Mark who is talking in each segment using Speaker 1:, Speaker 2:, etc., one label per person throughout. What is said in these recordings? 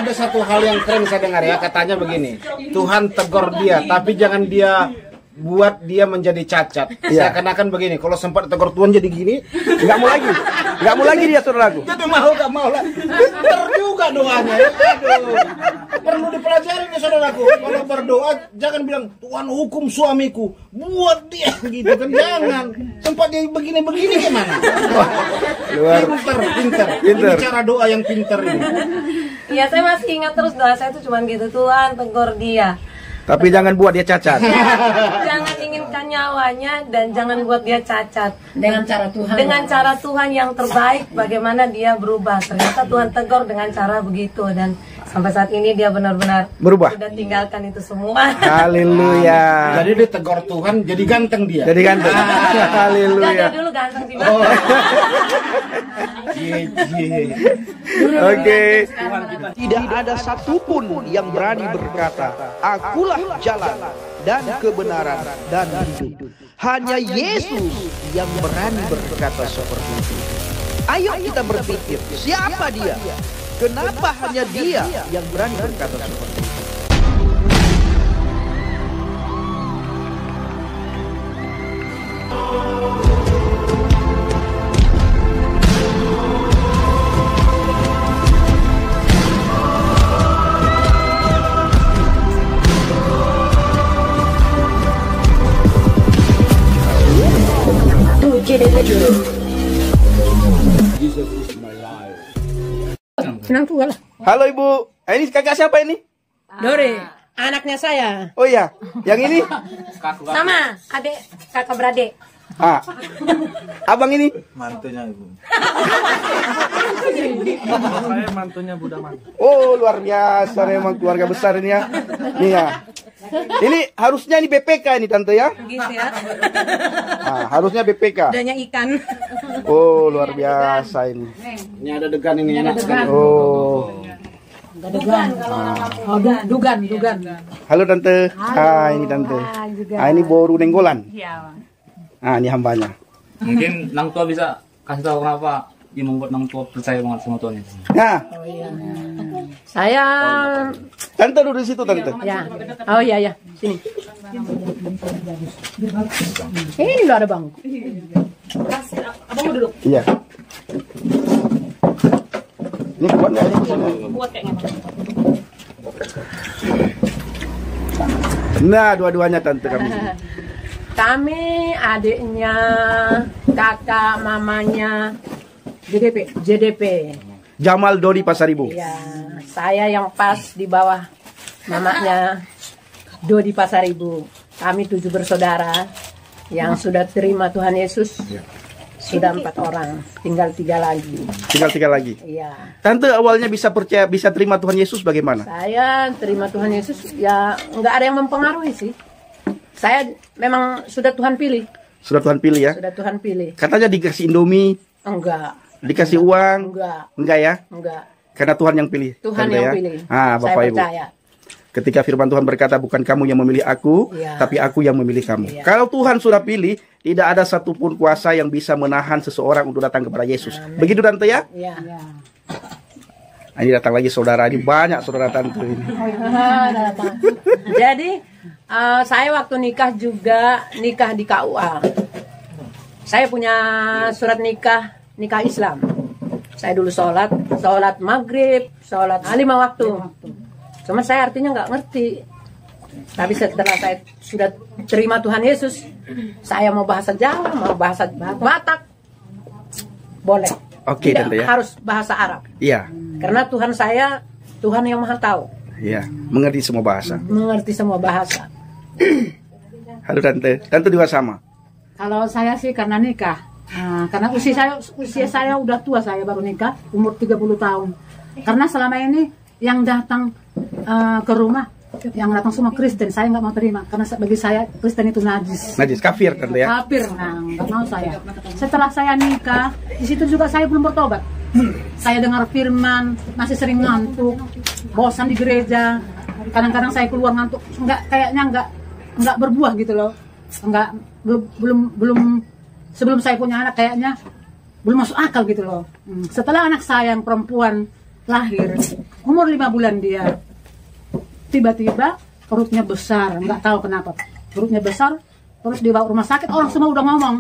Speaker 1: ada satu hal yang keren saya dengar ya, katanya begini, Tuhan tegur dia, tapi jangan dia buat dia menjadi cacat. Seakan-akan begini, kalau sempat tegur Tuhan jadi gini, nggak mau lagi dia, saudaraku. Jadi nggak mau lah. Pinter juga doanya. Aduh, perlu dipelajari nih saudaraku. Kalau berdoa jangan bilang Tuhan hukum suamiku, buat dia gitu kan, jangan. Sempat dia begini-begini gimana? Pinter. Ini cara doa yang pinter ini.
Speaker 2: Iya, saya masih ingat terus doa saya itu cuma gitu, Tuhan tegur dia.
Speaker 3: Tapi jangan buat dia cacat.
Speaker 2: Jangan inginkan nyawanya dan jangan buat dia cacat.
Speaker 4: Dengan cara Tuhan.
Speaker 2: Dengan cara Tuhan yang terbaik, bagaimana dia berubah. Ternyata Tuhan tegur dengan cara begitu, dan sampai saat ini dia benar-benar
Speaker 3: berubah.
Speaker 2: Sudah tinggalkan itu semua.
Speaker 3: Haleluya.
Speaker 1: Jadi ditegur Tuhan, jadi ganteng dia.
Speaker 3: Jadi ganteng. Haleluya.
Speaker 2: Dari dulu ganteng sih, Bang.
Speaker 3: Oke.
Speaker 5: Tidak ada satupun yang berani berkata, akulah jalan dan kebenaran dan hidup. Hanya Yesus yang berani berkata seperti itu. Ayo kita berpikir, siapa dia? Kenapa hanya dia yang berani berkata seperti itu?
Speaker 3: Halo Ibu, ini kakak siapa ini?
Speaker 4: Dore, anaknya saya.
Speaker 3: Oh iya, yang ini?
Speaker 2: Sama, adik, kakak beradik.
Speaker 3: Ah, abang ini?
Speaker 6: Mantunya Ibu.
Speaker 7: Saya mantunya Budaman.
Speaker 3: Oh luar biasa, memang keluarga besar ini ya. Nih ya. Ini harusnya ini BPK ini tante ya?
Speaker 2: Gitu ya.
Speaker 3: Nah, harusnya BPK.
Speaker 2: Adanya ikan.
Speaker 3: Oh luar biasa ini.
Speaker 1: Ini ada degan ini enak sekali.
Speaker 3: Oh.
Speaker 4: Dugan.
Speaker 3: Halo tante. Ah ini tante. Ah ini Boru Nenggolan. Ah ini hambanya.
Speaker 7: Mungkin Nang Tua bisa kasih tahu kenapa yang membuat Nang Tua percaya banget sama Tuhan itu.
Speaker 3: Nah,
Speaker 4: Saya
Speaker 3: tante duduk di situ tante.
Speaker 4: ya. Oh iya, sini. Ini udah ada bangku.
Speaker 2: Abang mau duduk.
Speaker 3: Iya. Ini kuat nggak ini?
Speaker 2: Buat kayaknya.
Speaker 3: Nah, dua-duanya tante kami.
Speaker 4: Kami adiknya, kakak, mamanya, JDP.
Speaker 3: Jamal Dodi Pasaribu.
Speaker 4: Ya, saya yang pas di bawah mamanya Dodi Pasaribu. Kami 7 bersaudara yang sudah terima Tuhan Yesus. Sudah 4 orang, tinggal 3 lagi.
Speaker 3: Tinggal 3 lagi.
Speaker 4: Iya.
Speaker 3: Tante awalnya bisa percaya, bisa terima Tuhan Yesus bagaimana?
Speaker 4: Saya terima Tuhan Yesus ya nggak ada yang mempengaruhi sih. Saya memang sudah Tuhan pilih.
Speaker 3: Sudah Tuhan pilih ya?
Speaker 4: Sudah Tuhan pilih.
Speaker 3: Katanya dikasih Indomie,
Speaker 4: Enggak.
Speaker 3: dikasih uang.
Speaker 4: Enggak
Speaker 3: Ya?
Speaker 4: Enggak.
Speaker 3: Karena Tuhan yang pilih.
Speaker 4: Tuhan
Speaker 3: tante
Speaker 4: yang
Speaker 3: ya?
Speaker 4: pilih.
Speaker 3: Ah, Bapak
Speaker 4: Saya
Speaker 3: Ibu.
Speaker 4: percaya.
Speaker 3: Ketika firman Tuhan berkata, bukan kamu yang memilih aku,
Speaker 4: Iya.
Speaker 3: tapi aku yang memilih kamu.
Speaker 4: Iya.
Speaker 3: Kalau Tuhan sudah pilih, tidak ada satupun kuasa yang bisa menahan seseorang untuk datang kepada Yesus.
Speaker 4: Amen.
Speaker 3: Begitu tante ya?
Speaker 4: Iya.
Speaker 3: Nah, ini datang lagi saudara, ini banyak saudara tante ini.
Speaker 4: Jadi saya waktu nikah juga nikah di KUA. Saya punya surat nikah Islam. Saya dulu sholat maghrib, sholat 5 waktu. Cuma saya artinya nggak ngerti. Tapi setelah saya sudah terima Tuhan Yesus, saya mau bahasa Jawa, mau bahasa Batak, boleh.
Speaker 3: Oke,
Speaker 4: Tidak
Speaker 3: tante ya.
Speaker 4: harus bahasa Arab.
Speaker 3: Iya,
Speaker 4: Karena Tuhan saya, Tuhan yang maha tahu,
Speaker 3: iya, mengerti semua bahasa.
Speaker 4: mengerti semua bahasa.
Speaker 3: Halo tante, tante juga sama.
Speaker 8: Kalau saya sih karena nikah. Nah, karena usia saya udah tua, saya baru nikah umur 30 tahun. Karena selama ini yang datang ke rumah, yang datang semua Kristen, saya nggak mau terima karena bagi saya Kristen itu najis.
Speaker 3: Najis, kafir tante ya.
Speaker 8: Kafir, nah nggak mau saya. Setelah saya nikah, di situ juga saya belum bertobat. Saya dengar firman, masih sering ngantuk, bosan di gereja. Kadang-kadang saya keluar ngantuk, kayaknya nggak berbuah gitu loh. Belum sebelum saya punya anak kayaknya belum masuk akal gitu loh. Setelah anak saya yang perempuan lahir, umur 5 bulan dia. Tiba-tiba perutnya besar, nggak tahu kenapa. Perutnya besar, terus dibawa rumah sakit, orang semua udah ngomong.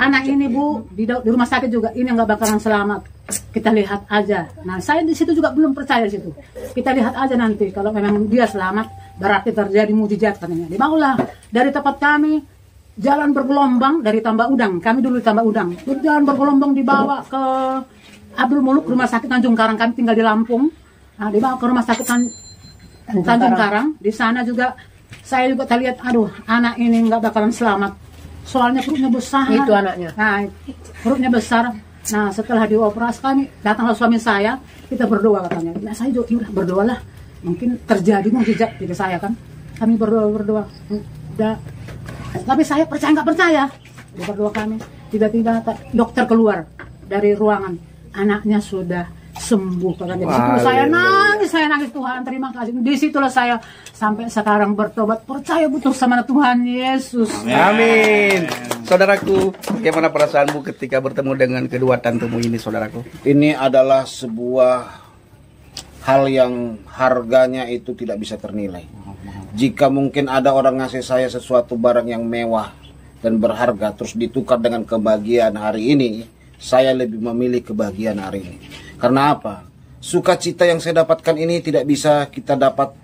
Speaker 8: Anak ini Bu, di rumah sakit juga, ini nggak bakalan selamat. Kita lihat aja. Nah, saya di situ juga belum percaya di situ. Kita lihat aja nanti, kalau memang dia selamat, berarti terjadi mujizat katanya. Dibawalah dari tempat kami, jalan bergelombang dari Tambak Udang. Kami dulu di Tambak Udang. Jalan bergelombang dibawa ke Abdul Muluk, rumah sakit Tanjung Karang. Kami tinggal di Lampung. Nah, dibawa ke rumah sakit Tanjung Karang. Di sana juga saya juga terlihat, aduh, anak ini nggak bakalan selamat. Soalnya perutnya besar.
Speaker 4: Itu anaknya.
Speaker 8: Nah, perutnya besar. Nah, setelah dioperasi kami, datanglah suami saya, kita berdoa katanya. Nah, saya juga udah berdoa lah. Mungkin terjadi mujizat di saya kan. Kami berdoa. Udah. Tapi saya percaya nggak percaya. Berdoa kami. Tiba-tiba dokter keluar dari ruangan. Anaknya sudah sembuh katanya. Di situ saya nangis Tuhan, terima kasih. Disitulah saya sampai sekarang bertobat, percaya betul sama Tuhan Yesus.
Speaker 3: Amin. Saudaraku, bagaimana perasaanmu ketika bertemu dengan kedua tantemu ini, saudaraku?
Speaker 1: Ini adalah sebuah hal yang harganya itu tidak bisa ternilai. Jika mungkin ada orang ngasih saya sesuatu barang yang mewah dan berharga, terus ditukar dengan kebahagiaan hari ini, saya lebih memilih kebahagiaan hari ini. Karena apa? Sukacita yang saya dapatkan ini tidak bisa kita dapat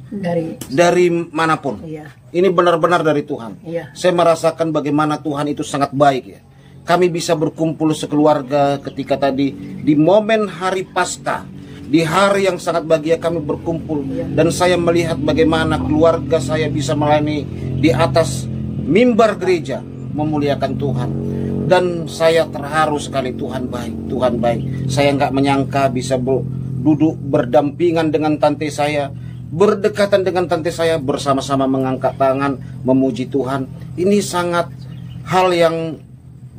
Speaker 1: dari manapun.
Speaker 4: Iya.
Speaker 1: Ini benar-benar dari Tuhan.
Speaker 4: Iya.
Speaker 1: Saya merasakan bagaimana Tuhan itu sangat baik ya. Kami bisa berkumpul sekeluarga ketika tadi di momen hari Paskah, di hari yang sangat bahagia kami berkumpul. Dan saya melihat bagaimana keluarga saya bisa melayani di atas mimbar gereja memuliakan Tuhan. Dan saya terharu sekali, Tuhan baik, Tuhan baik. Saya nggak menyangka bisa duduk berdampingan dengan tante saya, berdekatan dengan tante saya, bersama-sama mengangkat tangan, memuji Tuhan. Ini sangat hal yang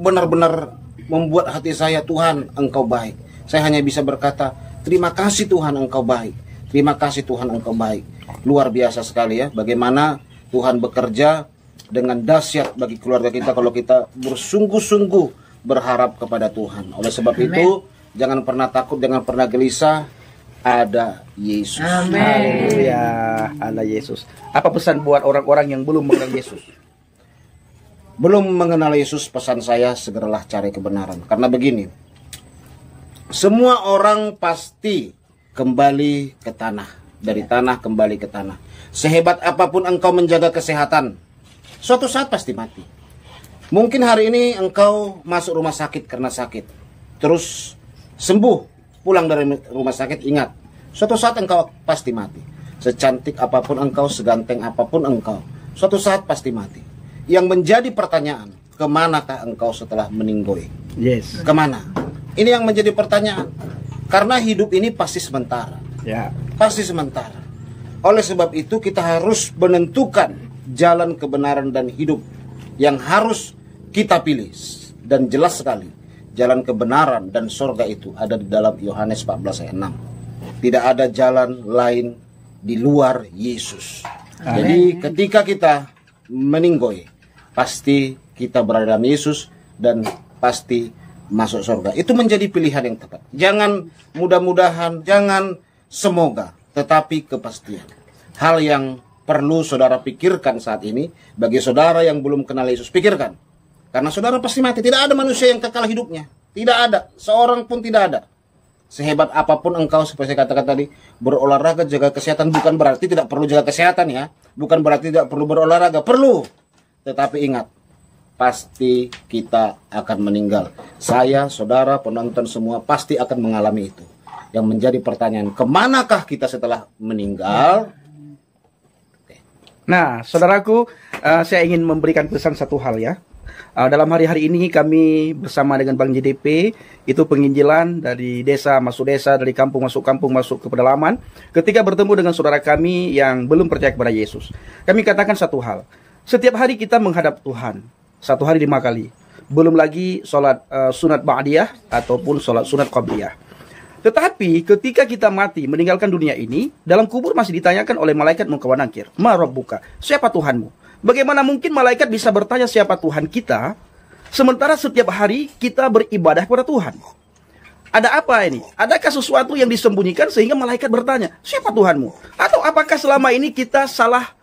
Speaker 1: benar-benar membuat hati saya, Tuhan, Engkau baik. Saya hanya bisa berkata, terima kasih Tuhan, Engkau baik. Terima kasih Tuhan, Engkau baik. Luar biasa sekali ya, bagaimana Tuhan bekerja dengan dahsyat bagi keluarga kita kalau kita bersungguh-sungguh berharap kepada Tuhan. Oleh sebab itu, jangan pernah takut, jangan pernah gelisah. Ada Yesus.
Speaker 4: Amin.
Speaker 3: Ya, ada Yesus. Apa pesan buat orang-orang yang belum mengenal Yesus?
Speaker 1: Belum mengenal Yesus, pesan saya segeralah cari kebenaran. Karena begini, semua orang pasti kembali ke tanah. Dari tanah kembali ke tanah. Sehebat apapun engkau menjaga kesehatan, suatu saat pasti mati. Mungkin hari ini engkau masuk rumah sakit karena sakit, terus sembuh, pulang dari rumah sakit, ingat, suatu saat engkau pasti mati. Secantik apapun engkau, seganteng apapun engkau, suatu saat pasti mati. Yang menjadi pertanyaan, kemanakah engkau setelah meninggoy?
Speaker 3: Yes.
Speaker 1: Kemana? Ini yang menjadi pertanyaan. Karena hidup ini pasti sementara.
Speaker 3: Ya.
Speaker 1: Pasti sementara. Oleh sebab itu kita harus menentukan jalan kebenaran dan hidup yang harus kita pilih. Dan jelas sekali, jalan kebenaran dan surga itu ada di dalam Yohanes 14 ayat 6. Tidak ada jalan lain di luar Yesus. Jadi ketika kita meninggoy, pasti kita berada dalam Yesus dan pasti masuk surga. Itu menjadi pilihan yang tepat. Jangan mudah-mudahan, jangan semoga, tetapi kepastian. Hal yang perlu saudara pikirkan saat ini, bagi saudara yang belum kenal Yesus, pikirkan. Karena saudara pasti mati. Tidak ada manusia yang kekal hidupnya. Tidak ada. Seorang pun tidak ada. Sehebat apapun engkau, seperti saya katakan tadi, berolahraga, jaga kesehatan, bukan berarti tidak perlu jaga kesehatan ya. Bukan berarti tidak perlu berolahraga. Perlu. Tetapi ingat, pasti kita akan meninggal. Saya, saudara, penonton semua pasti akan mengalami itu. Yang menjadi pertanyaan, kemanakah kita setelah meninggal?
Speaker 3: Nah, saudaraku, saya ingin memberikan pesan satu hal ya. Dalam hari-hari ini kami bersama dengan Bang JDP, itu penginjilan dari desa masuk desa, dari kampung masuk ke pedalaman. Ketika bertemu dengan saudara kami yang belum percaya kepada Yesus, kami katakan satu hal. Setiap hari kita menghadap Tuhan, satu hari 5 kali. Belum lagi sholat sunat ba'diyah ataupun sholat sunat qabliyah. Tetapi ketika kita mati meninggalkan dunia ini, dalam kubur masih ditanyakan oleh malaikat Munkar wa Nakir, Ma Rabbuka, siapa Tuhanmu? Bagaimana mungkin malaikat bisa bertanya siapa Tuhan kita, sementara setiap hari kita beribadah kepada Tuhan? Ada apa ini? Adakah sesuatu yang disembunyikan sehingga malaikat bertanya, siapa Tuhanmu? Atau apakah selama ini kita salah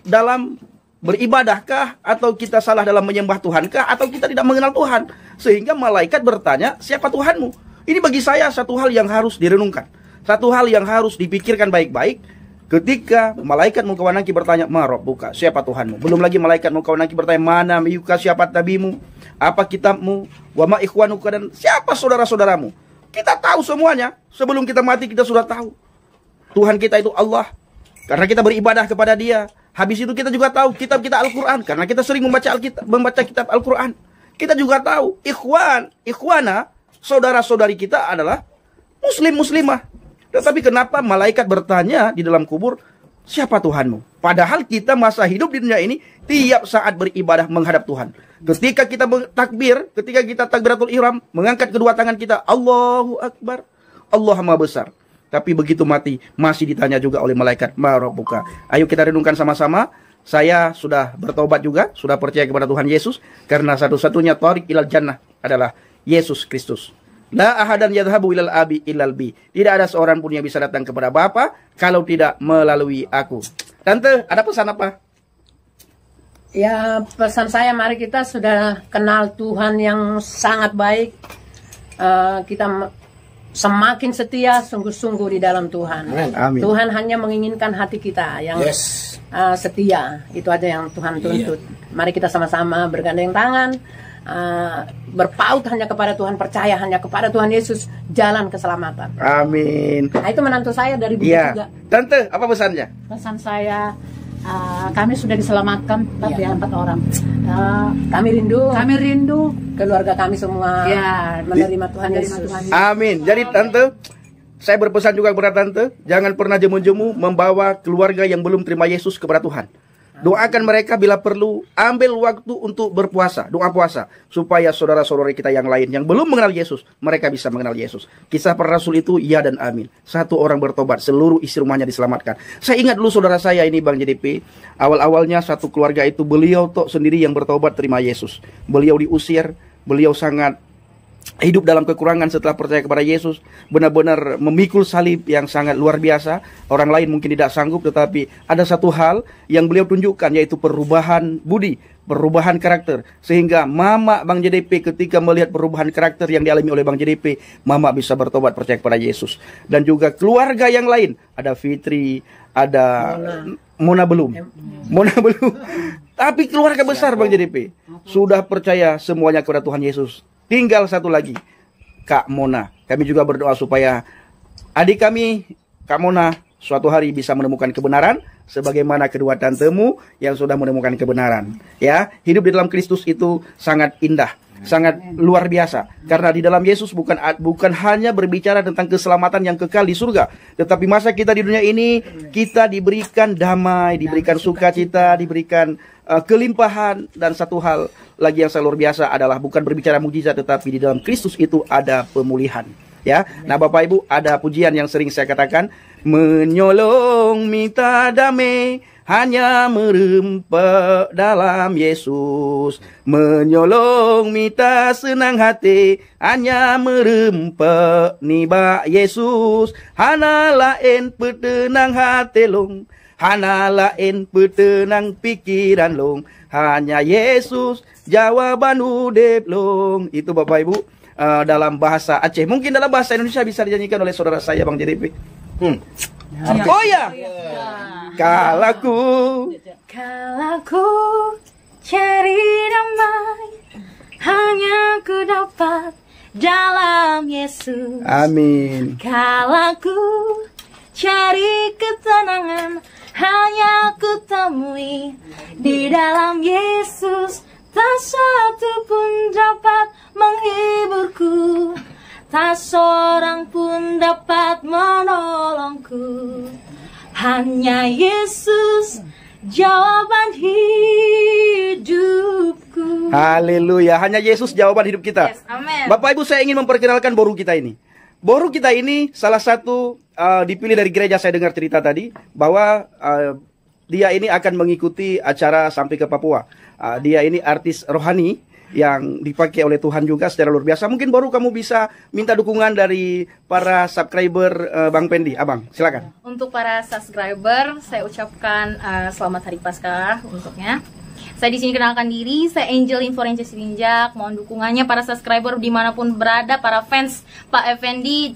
Speaker 3: dalam beribadahkah? Atau kita salah dalam menyembah Tuhankah? Atau kita tidak mengenal Tuhan? Sehingga malaikat bertanya, siapa Tuhanmu? Ini bagi saya satu hal yang harus direnungkan. Satu hal yang harus dipikirkan baik-baik. Ketika malaikat Mukawanaki bertanya, ma rabbuka, siapa Tuhanmu? Belum lagi malaikat Mukawanaki bertanya, mana miyuka, siapa nabimu? Apa kitabmu? Wa ma ikhwanuka, dan siapa saudara-saudaramu? Kita tahu semuanya. Sebelum kita mati kita sudah tahu. Tuhan kita itu Allah. Karena kita beribadah kepada Dia. Habis itu kita juga tahu kitab kita Al-Quran. Karena kita sering membaca kitab Al-Quran. Kita juga tahu ikhwana, saudara-saudari kita adalah muslim-muslimah. Tetapi kenapa malaikat bertanya di dalam kubur, siapa Tuhanmu? Padahal kita masa hidup di dunia ini tiap saat beribadah menghadap Tuhan. Ketika kita takbir, ketika kita takbiratul ihram, mengangkat kedua tangan kita, Allahu Akbar, Allah Maha Besar. Tapi begitu mati, masih ditanya juga oleh malaikat, ma rabbuka. Ayo kita renungkan sama-sama. Saya sudah bertobat juga, sudah percaya kepada Tuhan Yesus, karena satu-satunya thariq ilal jannah adalah Yesus Kristus. La ahadan yadhabu ilal abi ilal bi. Tidak ada seorang pun yang bisa datang kepada Bapa kalau tidak melalui aku. Tante, ada pesan apa?
Speaker 4: Ya, pesan saya, mari kita sudah kenal Tuhan yang sangat baik. Kita semakin setia, sungguh-sungguh di dalam Tuhan.
Speaker 3: Amin.
Speaker 4: Tuhan hanya menginginkan hati kita yang setia. Itu aja yang Tuhan tuntut. Mari kita sama-sama bergandeng tangan, berpaut hanya kepada Tuhan, percaya hanya kepada Tuhan Yesus, jalan keselamatan.
Speaker 3: Amin.
Speaker 4: Nah, itu menantu saya dari Budi juga.
Speaker 3: Tante, apa pesannya?
Speaker 8: Pesan saya, kami sudah diselamatkan, tapi 4 orang.
Speaker 4: Kami rindu keluarga kami semua menerima Tuhan Yesus.
Speaker 3: Amin. Jadi Tante, saya berpesan juga kepada Tante, jangan pernah jemu-jemu membawa keluarga yang belum terima Yesus kepada Tuhan. Doakan mereka bila perlu, ambil waktu untuk berpuasa, doa puasa, supaya saudara-saudari kita yang lain yang belum mengenal Yesus, mereka bisa mengenal Yesus. Kisah para rasul itu ya dan amin. 1 orang bertobat, seluruh isi rumahnya diselamatkan. Saya ingat dulu saudara saya ini Bang JDP, awal-awalnya satu keluarga itu beliau tok sendiri yang bertobat terima Yesus. Beliau diusir, beliau sangat hidup dalam kekurangan setelah percaya kepada Yesus, benar-benar memikul salib yang sangat luar biasa. Orang lain mungkin tidak sanggup, tetapi ada satu hal yang beliau tunjukkan, yaitu perubahan budi, perubahan karakter. Sehingga mama Bang JDP ketika melihat perubahan karakter yang dialami oleh Bang JDP, mama bisa bertobat percaya kepada Yesus. Dan juga keluarga yang lain, ada Fitri, ada Mona belum. Tapi keluarga besar Bang JDP sudah percaya semuanya kepada Tuhan Yesus. Tinggal satu lagi, Kak Mona. Kami juga berdoa supaya adik kami, Kak Mona, suatu hari bisa menemukan kebenaran sebagaimana kedua tantemu yang sudah menemukan kebenaran. Ya, hidup di dalam Kristus itu sangat indah, sangat luar biasa. Karena di dalam Yesus bukan hanya berbicara tentang keselamatan yang kekal di surga, tetapi masa kita di dunia ini kita diberikan damai, diberikan sukacita, diberikan kelimpahan. Dan satu hal lagi yang sangat luar biasa adalah bukan berbicara mukjizat, tetapi di dalam Kristus itu ada pemulihan. Ya, nah Bapak Ibu, ada pujian yang sering saya katakan, menyolong minta damai, hanya merempet dalam Yesus. Menyolong minta senang hati, hanya merempet niba Yesus. Hana lain petenang hati long, hana lain petenang pikiran long, hanya Yesus jawaban udep long. Itu Bapak Ibu dalam bahasa Aceh. Mungkin dalam bahasa Indonesia bisa dinyanyikan oleh saudara saya Bang JDP. Oh ya, Kalaku
Speaker 6: cari damai, hanya ku dapat dalam Yesus.
Speaker 3: Amin.
Speaker 6: Kalaku cari ketenangan, hanya ku temui di dalam Yesus. Tak satu pun dapat menghiburku, tak seorang pun dapat menolongku. Hanya Yesus jawaban hidupku.
Speaker 3: Haleluya, hanya Yesus jawaban hidup kita.
Speaker 6: Yes, amen.
Speaker 3: Bapak Ibu, saya ingin memperkenalkan boru kita ini. Boru kita ini salah satu dipilih dari gereja. Saya dengar cerita tadi bahwa dia ini akan mengikuti acara sampai ke Papua. Dia ini artis rohani yang dipakai oleh Tuhan juga secara luar biasa. Mungkin baru kamu bisa minta dukungan dari para subscriber Bang Pendi. Abang, silakan.
Speaker 6: Untuk para subscriber, saya ucapkan selamat Hari Paskah untuknya. Saya di sini kenalkan diri, saya Angel Inforences Sitinjak. Mohon dukungannya para subscriber dimanapun berada, para fans Pak Effendi,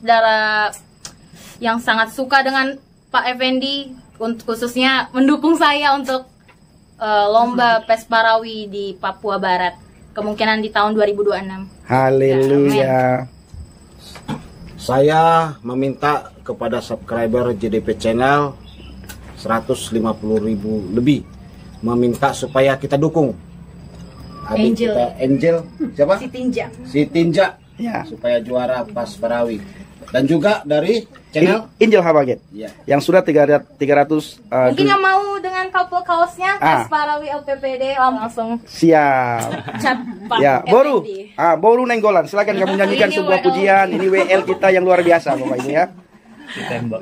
Speaker 6: yang sangat suka dengan Pak Effendi, khususnya mendukung saya untuk lomba PES Parawi di Papua Barat. Kemungkinan di tahun 2026.
Speaker 3: Haleluya.
Speaker 1: Saya meminta kepada subscriber JDP Channel 150.000 lebih, meminta supaya kita dukung adik kita Angel siapa? Sitinjak
Speaker 3: Ya.
Speaker 1: supaya juara PES Parawi. Dan juga dari channel
Speaker 3: Angel Habaget.
Speaker 1: Ya.
Speaker 3: Yang sudah 300
Speaker 6: Mungkin yang mau dengan couple kaosnya PES Parawi LPPD langsung
Speaker 3: siap.
Speaker 6: chat Pak
Speaker 3: Ya, baru.
Speaker 6: Effendi.
Speaker 3: Baru Nenggolan. Silakan kamu nyanyikan
Speaker 6: Ini
Speaker 3: sebuah
Speaker 6: WL.
Speaker 3: pujian. Ini WL kita yang luar biasa, Bapak Ibu ya.
Speaker 7: Ditembak.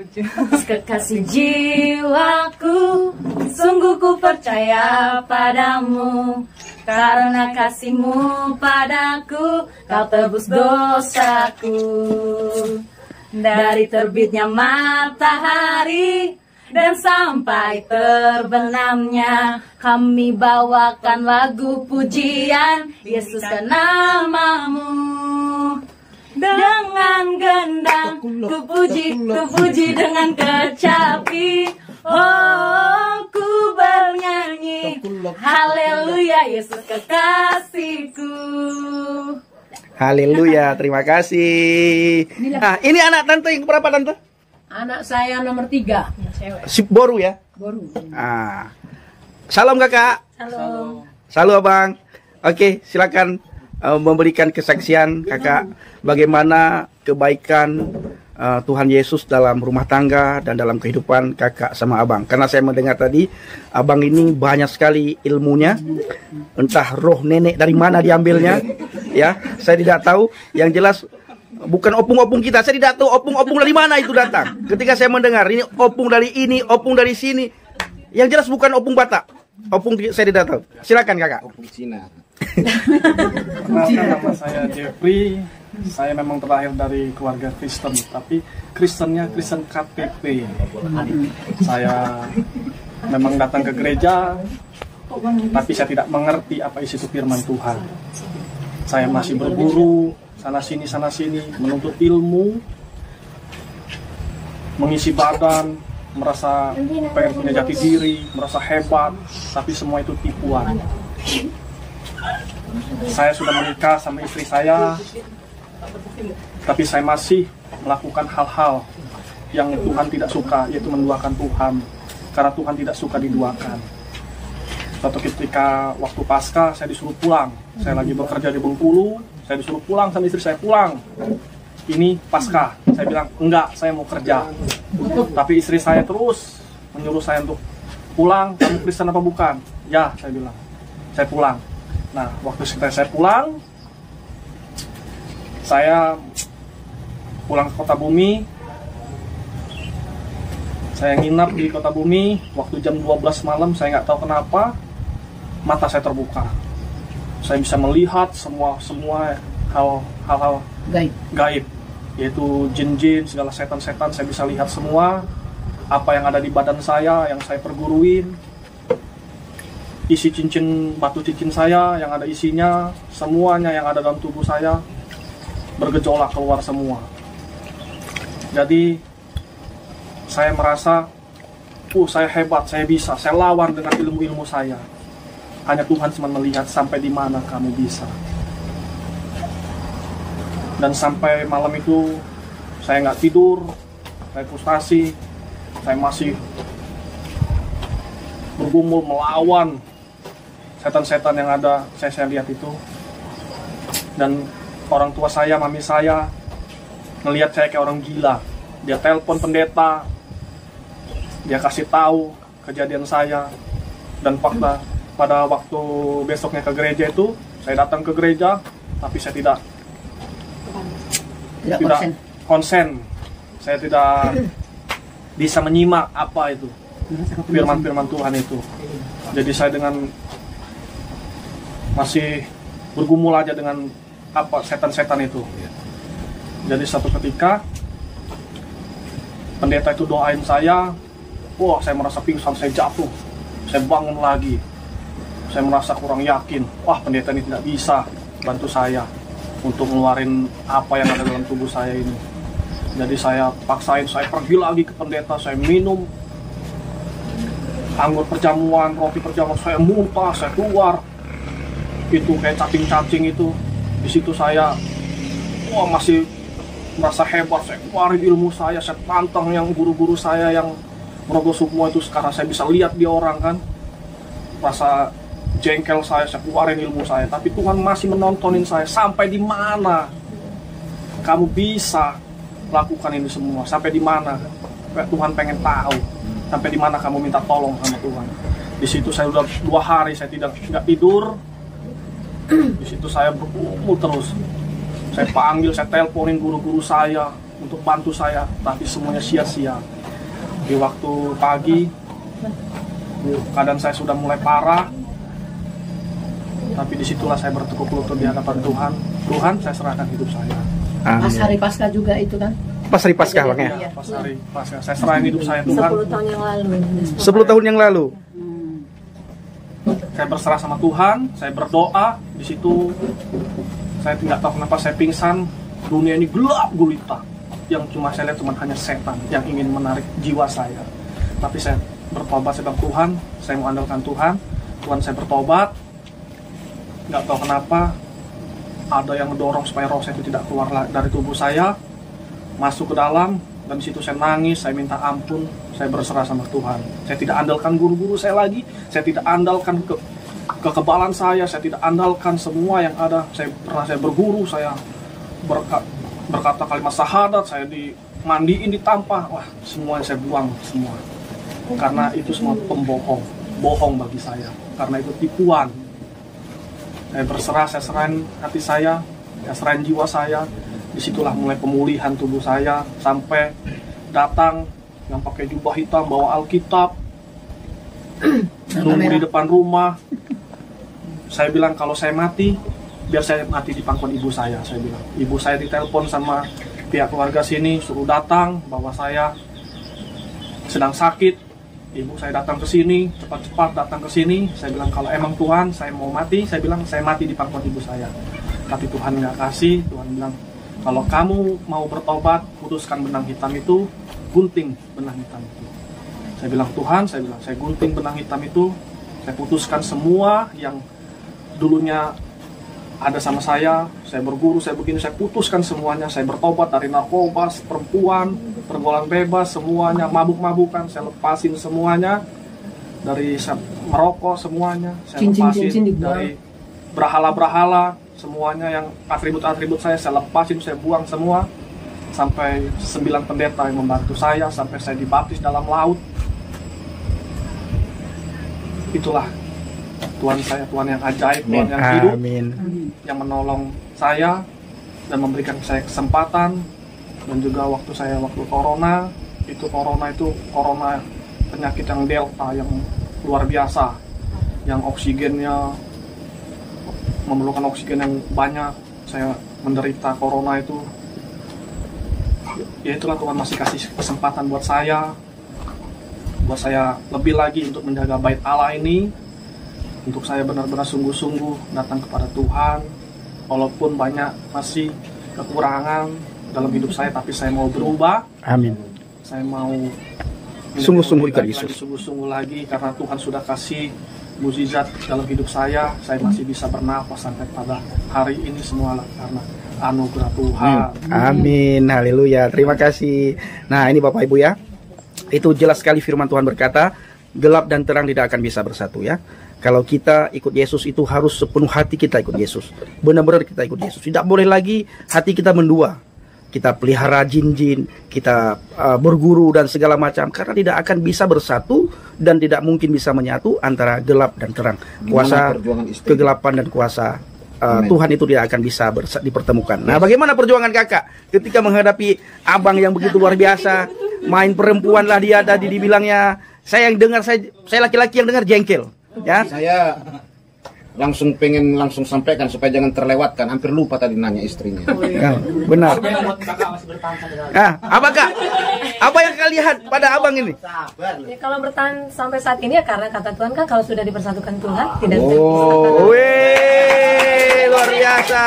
Speaker 6: Kekasih jiwaku, sungguh ku percaya padamu, karena kasihmu padaku, kau tebus dosaku. Dari terbitnya matahari dan sampai terbenamnya, kami bawakan lagu pujian, Yesus kan namamu. Dengan gendang ku puji dengan kecapi. Oh, ku bernyanyi haleluya, Yesus kekasihku.
Speaker 3: Haleluya, terima kasih. Nah, ini anak tante yang berapa tante?
Speaker 4: Anak saya nomor 3.
Speaker 3: Si Boru ya.
Speaker 4: Baru.
Speaker 3: Salam kakak.
Speaker 6: Halo.
Speaker 3: Salam abang. Oke, silakan memberikan kesaksian kakak bagaimana kebaikan Tuhan Yesus dalam rumah tangga dan dalam kehidupan kakak sama abang. Karena saya mendengar tadi abang ini banyak sekali ilmunya, entah roh nenek dari mana diambilnya, ya saya tidak tahu. Yang jelas bukan opung-opung kita, saya tidak tahu opung-opung dari mana itu datang. Ketika saya mendengar ini opung dari ini, opung dari sini, yang jelas bukan opung Batak, opung saya tidak tahu. Silakan kakak.
Speaker 1: opung Cina.
Speaker 9: Kenalkan, nama saya Jeffrey. Saya memang terlahir dari keluarga Kristen, tapi Kristennya Kristen KTP. Saya memang datang ke gereja, tapi saya tidak mengerti apa isi itu firman Tuhan. Saya masih berburu sana sini, menuntut ilmu, mengisi badan, merasa pengen punya jati diri, merasa hebat, tapi semua itu tipuan. Saya sudah menikah sama istri saya, tapi saya masih melakukan hal-hal yang Tuhan tidak suka, yaitu menduakan Tuhan, karena Tuhan tidak suka diduakan. Suatu ketika waktu Paskah saya disuruh pulang, saya lagi bekerja di Bengkulu, saya disuruh pulang sama istri saya, pulang. Ini Paskah, saya bilang enggak, saya mau kerja. Tapi istri saya terus menyuruh saya untuk pulang. Kamu Kristen apa bukan? Ya, saya bilang, saya pulang. Nah, waktu saya pulang, saya pulang ke Kota Bumi. Saya nginap di Kota Bumi. Waktu jam 12 malam, saya nggak tahu kenapa mata saya terbuka. Saya bisa melihat semua hal-hal gaib, yaitu jin-jin, segala setan-setan. Saya bisa lihat semua apa yang ada di badan saya, yang saya perguruin. Isi cincin, batu cincin saya yang ada isinya, semuanya yang ada dalam tubuh saya bergejolak keluar semua. Jadi saya merasa, saya hebat, saya bisa, saya lawan dengan ilmu-ilmu saya. Hanya Tuhan cuma melihat sampai di mana kamu bisa. Dan sampai malam itu saya nggak tidur, saya frustasi, saya masih bergumul melawan setan-setan yang ada, saya lihat itu. Dan orang tua saya, mami saya, ngelihat saya kayak orang gila. Dia telepon pendeta, dia kasih tahu kejadian saya. Dan pada waktu besoknya ke gereja itu, saya datang ke gereja, tapi saya tidak konsen. Saya tidak bisa menyimak apa itu firman-firman Tuhan itu. Jadi saya dengan masih bergumul aja dengan setan-setan itu. Jadi satu ketika pendeta itu doain saya, wah saya merasa pingsan, saya jatuh, saya bangun lagi, saya merasa kurang yakin, wah pendeta ini tidak bisa bantu saya untuk ngeluarin apa yang ada dalam tubuh saya ini. Jadi saya paksain, saya pergi lagi ke pendeta, saya minum anggur perjamuan, roti perjamuan, saya muntah, saya keluar, itu kayak cacing-cacing itu. Di situ saya, wah masih merasa hebat, saya keluarin ilmu saya tantang yang guru-guru saya yang merogoh sukmo itu. Sekarang saya bisa lihat dia orang kan, rasa jengkel saya keluarin ilmu saya. Tapi Tuhan masih menontonin saya, sampai di mana kamu bisa lakukan ini semua, sampai di mana Tuhan pengen tahu, sampai di mana kamu minta tolong sama Tuhan. Di situ saya udah 2 hari saya nggak tidur. Di situ saya bergumul terus. Saya panggil, saya teleponin guru-guru saya untuk bantu saya, tapi semuanya sia-sia. Di waktu pagi, keadaan saya sudah mulai parah. Tapi disitulah saya bertekuk lutut di hadapan Tuhan. Tuhan, saya serahkan hidup saya.
Speaker 4: Pas hari Paskah juga itu kan?
Speaker 3: Pas hari Paskah Bang ya?
Speaker 9: Pas hari Paskah, saya serahkan hidup saya Tuhan.
Speaker 2: 10 tahun yang lalu.
Speaker 3: 10 tahun yang lalu.
Speaker 9: Saya berserah sama Tuhan, saya berdoa. Di situ saya tidak tahu kenapa saya pingsan. Dunia ini gelap gulita. Yang cuma saya lihat cuma hanya setan yang ingin menarik jiwa saya. Tapi saya bertobat, saya bilang Tuhan, saya mau andalkan Tuhan. Tuhan, saya bertobat. Nggak tahu kenapa ada yang mendorong supaya roh saya itu tidak keluar dari tubuh saya, masuk ke dalam. Dan di situ saya nangis, saya minta ampun, saya berserah sama Tuhan. Saya tidak andalkan guru-guru saya lagi, saya tidak andalkan kekebalan saya tidak andalkan semua yang ada. Saya berguru, saya berkata kalimat syahadat, saya dimandiin, ditampah, wah semuanya saya buang semua. Karena itu semua pembohong, bohong bagi saya. Karena itu tipuan. Saya berserah, saya serahin hati saya serahin jiwa saya. Disitulah mulai pemulihan tubuh saya, sampai datang yang pakai jubah hitam, bawa Alkitab, nunggu di depan rumah. Saya bilang kalau saya mati, biar saya mati di pangkuan ibu saya. Saya bilang, ibu saya ditelepon sama pihak keluarga sini, suruh datang bahwa saya sedang sakit. Ibu saya datang ke sini, cepat-cepat datang ke sini. Saya bilang kalau emang Tuhan saya mau mati, saya bilang saya mati di pangkuan ibu saya. Tapi Tuhan nggak kasih. Tuhan bilang, kalau kamu mau bertobat, putuskan benang hitam itu, gunting benang hitam itu. Saya bilang Tuhan, saya gunting benang hitam itu, saya putuskan semua yang dulunya ada sama saya berguru, saya begini, saya putuskan semuanya. Saya bertobat dari narkoba, perempuan, pergaulan bebas, semuanya, mabuk-mabukan, saya lepasin semuanya. Dari merokok semuanya, saya lepasin. Dari berhala-berhala, semuanya yang atribut-atribut saya lepasin, saya buang semua. Sampai 9 pendeta yang membantu saya, sampai saya dibaptis dalam laut. Itulah Tuhan saya, Tuhan yang ajaib, Tuhan yang hidup.
Speaker 3: Amin.
Speaker 9: Yang menolong saya dan memberikan saya kesempatan. Dan juga waktu corona itu corona penyakit yang delta yang luar biasa, yang oksigennya memerlukan oksigen yang banyak. Saya menderita corona itu. Ya itulah Tuhan masih kasih kesempatan buat saya lebih lagi untuk menjaga bait Allah ini, untuk saya benar-benar sungguh-sungguh datang kepada Tuhan. Walaupun banyak masih kekurangan dalam hidup saya, tapi saya mau berubah.
Speaker 3: Amin.
Speaker 9: Saya mau
Speaker 3: sungguh-sungguh ikut Yesus.
Speaker 9: Sungguh-sungguh lagi, karena Tuhan sudah kasih mukjizat dalam hidup saya masih bisa bernafas sampai pada hari ini semua karena anugerah Tuhan.
Speaker 3: Amin, haleluya, terima kasih. Nah ini Bapak Ibu ya, itu jelas sekali firman Tuhan berkata, gelap dan terang tidak akan bisa bersatu ya. Kalau kita ikut Yesus itu harus sepenuh hati kita ikut Yesus, benar-benar kita ikut Yesus. Tidak boleh lagi hati kita mendua, kita pelihara jin-jin, kita berguru dan segala macam, karena tidak akan bisa bersatu dan tidak mungkin bisa menyatu antara gelap dan terang. Kuasa kegelapan dan kuasa Tuhan itu tidak akan bisa dipertemukan. Nah, bagaimana perjuangan kakak ketika menghadapi abang yang begitu luar biasa, main perempuan lah dia tadi dibilangnya, saya yang dengar, saya laki-laki yang dengar jengkel, ya.
Speaker 1: langsung pengen langsung sampaikan supaya jangan terlewatkan. Hampir lupa tadi nanya istrinya.
Speaker 3: Ya, benar. Apa Kak? Apa yang kalian lihat pada abang ini?
Speaker 2: Ya, kalau bertahan sampai saat ini ya karena kata Tuhan kan kalau sudah dipersatukan Tuhan tidak bisa
Speaker 3: Oh, weh, luar biasa.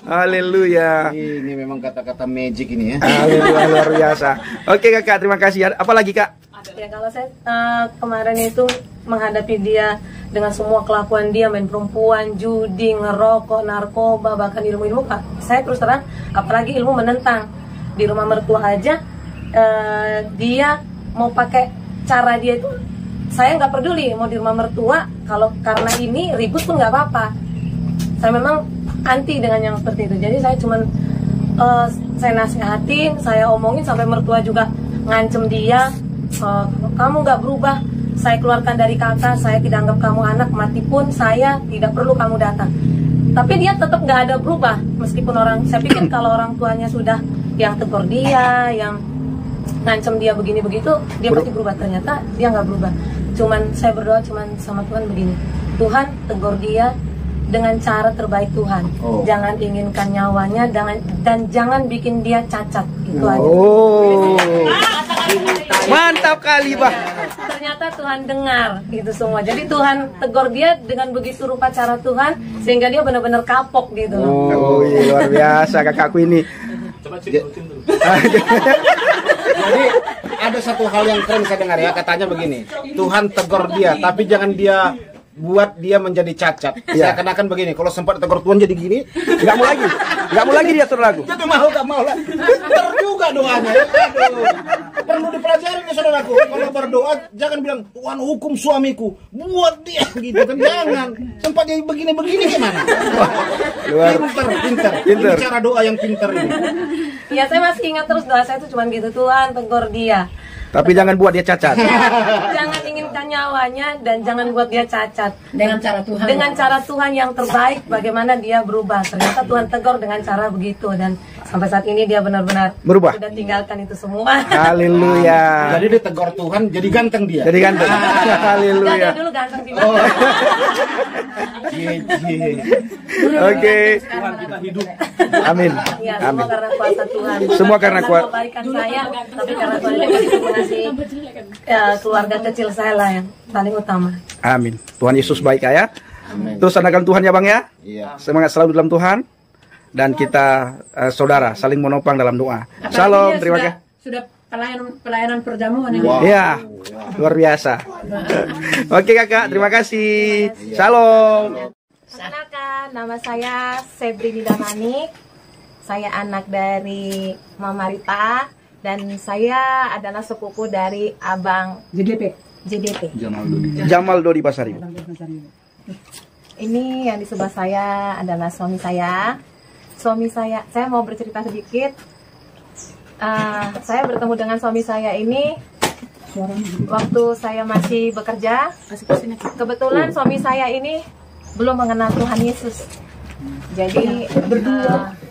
Speaker 3: Haleluya.
Speaker 1: Ini memang kata-kata magic ini ya.
Speaker 3: Haleluya, luar biasa. Oke Kakak, terima kasih. Apa lagi Kak?
Speaker 2: Ya kalau saya kemarin itu menghadapi dia dengan semua kelakuan dia, main perempuan, judi, ngerokok, narkoba, bahkan ilmu-ilmu, saya terus terang, apalagi ilmu menentang. Di rumah mertua aja, dia mau pakai cara dia itu, saya nggak peduli mau di rumah mertua, kalau karena ini ribut pun nggak apa-apa. Saya memang anti dengan yang seperti itu. Jadi saya cuman saya nasihatin, saya omongin sampai mertua juga ngancem dia, kamu nggak berubah, saya keluarkan dari kakak, saya tidak anggap kamu anak, mati pun saya tidak perlu kamu datang. Tapi dia tetap nggak ada berubah, meskipun saya pikir kalau orang tuanya sudah yang tegur dia, yang ngancem dia begini begitu, dia pasti berubah. Ternyata dia nggak berubah. Cuman saya berdoa cuman sama Tuhan begini, Tuhan tegur dia dengan cara terbaik Tuhan. Jangan inginkan nyawanya, dan jangan bikin dia cacat. Itu aja.
Speaker 3: Mantap kali, Pak.
Speaker 2: Ternyata Tuhan dengar itu semua. Jadi Tuhan tegur dia dengan begitu rupa cara Tuhan sehingga dia benar-benar kapok gitu.
Speaker 3: Iya, luar biasa kakakku ini.
Speaker 7: Coba cium dulu.
Speaker 1: Jadi ada satu hal yang keren saya dengar ya, katanya begini, Tuhan tegur dia, tapi jangan dia buat dia menjadi cacat. Saya kenakan begini, kalau sempat tegur Tuhan jadi gini,
Speaker 3: nggak mau lagi dia terlagu.
Speaker 1: Jadi nggak mau lah. Pintar juga doanya. Aduh. Perlu dipelajari nih saudaraku. Kalau berdoa jangan bilang Tuhan hukum suamiku, buat dia gitu kan, jangan. Sempat dia begini-begini gimana? Pintar. Ini cara doa yang pintar ini.
Speaker 2: Ya saya masih ingat terus doa saya itu cuma gitu, Tuhan tegur dia.
Speaker 3: Tapi jangan buat dia cacat.
Speaker 2: Jangan inginkan nyawanya dan jangan buat dia cacat.
Speaker 8: Dengan cara Tuhan.
Speaker 2: Dengan cara Tuhan yang terbaik, bagaimana dia berubah. Ternyata Tuhan tegur dengan cara begitu, dan sampai saat ini dia benar-benar
Speaker 3: berubah.
Speaker 2: Sudah tinggalkan itu semua.
Speaker 3: Haleluya.
Speaker 1: Jadi ditegur Tuhan, jadi ganteng dia.
Speaker 3: Jadi ganteng. Haleluya.
Speaker 2: Dia dulu ganteng di mana?
Speaker 3: Oke.
Speaker 9: Tuhan kita hidup.
Speaker 3: Amin.
Speaker 2: Ya, semua karena kuasa Tuhan.
Speaker 3: Semua karena kuasa
Speaker 2: kebaikan saya, tapi karena Tuhan itu mengasih keluarga kecil saya lah yang paling utama.
Speaker 3: Amin. Tuhan Yesus baik ya.
Speaker 1: Amin.
Speaker 3: Terus andalkan Tuhan ya Bang ya.
Speaker 1: Iya.
Speaker 3: Semangat selalu dalam Tuhan. Dan kita saudara saling menopang dalam doa. Shalom, terima kasih.
Speaker 8: Sudah pelayanan perjamuan ini.
Speaker 3: Iya, luar biasa. Oke kakak, terima kasih. Shalom.
Speaker 10: Perkenalkan, nama saya Sebri Didamanik. Saya anak dari Mama Rita dan saya adalah sepupu dari Abang
Speaker 8: JDP.
Speaker 3: Jamal Dodi Pasari.
Speaker 10: Ini yang di sebelah saya adalah suami saya. Saya mau bercerita sedikit. Saya bertemu dengan suami saya ini waktu saya masih bekerja. Kebetulan suami saya ini belum mengenal Tuhan Yesus. Jadi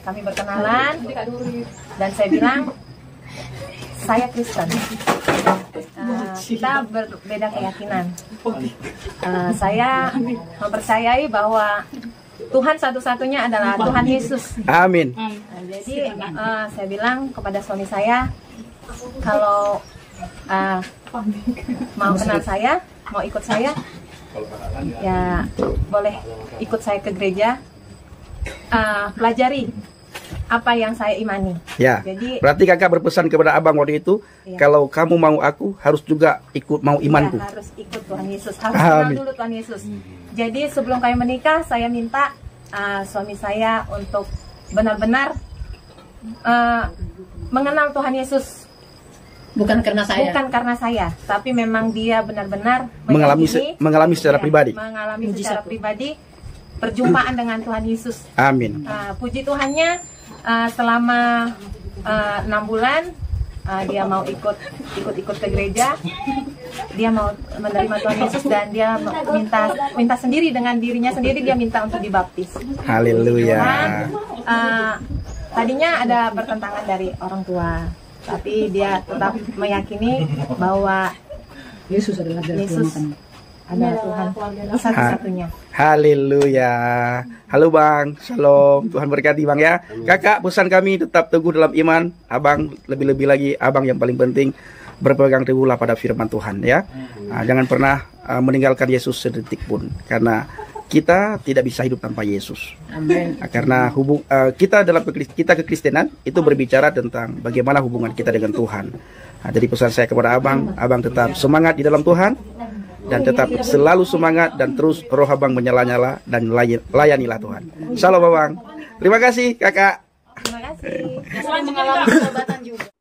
Speaker 10: kami berkenalan dan saya bilang saya Kristen. Kita berbeda keyakinan. Saya mempercayai bahwa Tuhan satu-satunya adalah Tuhan Yesus.
Speaker 3: Amin.
Speaker 10: Jadi saya bilang kepada suami saya, kalau mau kenal saya, mau ikut saya, ya boleh ikut saya ke gereja, pelajari apa yang saya imani.
Speaker 3: Ya.
Speaker 10: Jadi
Speaker 3: berarti kakak berpesan kepada abang waktu itu, kalau kamu mau aku, harus juga ikut mau imanku.
Speaker 10: Ya, harus ikut Tuhan Yesus, harus kenal dulu Tuhan Yesus. Jadi sebelum kami menikah, saya minta suami saya untuk benar-benar mengenal Tuhan Yesus.
Speaker 8: Bukan karena saya,
Speaker 10: tapi memang dia benar-benar
Speaker 3: mengalami secara pribadi.
Speaker 10: Mengalami secara pribadi perjumpaan dengan Tuhan Yesus.
Speaker 3: Amin.
Speaker 10: Puji Tuhannya, selama 6 bulan dia mau ikut ke gereja, dia mau menerima Tuhan Yesus dan dia minta sendiri dengan dirinya sendiri, dia minta untuk dibaptis.
Speaker 3: Haleluya.
Speaker 10: Tadinya ada pertentangan dari orang tua, tapi dia tetap meyakini bahwa Yesus adalah Tuhan satu-satunya.
Speaker 3: Haleluya. Halo Bang, shalom. Tuhan berkati Bang ya. Kakak, pesan kami tetap teguh dalam iman. Abang, lebih-lebih lagi abang yang paling penting berpegang teguhlah pada firman Tuhan ya. Jangan pernah meninggalkan Yesus sedetik pun, karena kita tidak bisa hidup tanpa Yesus.
Speaker 8: Amin.
Speaker 3: Karena kita dalam kekristenan itu berbicara tentang bagaimana hubungan kita dengan Tuhan. Jadi pesan saya kepada abang tetap semangat di dalam Tuhan, dan tetap selalu semangat, dan terus roh abang menyala-nyala, dan layanilah Tuhan. Shalom abang. Terima kasih kakak.
Speaker 6: Terima kasih. Selain mengalami pertobatan juga.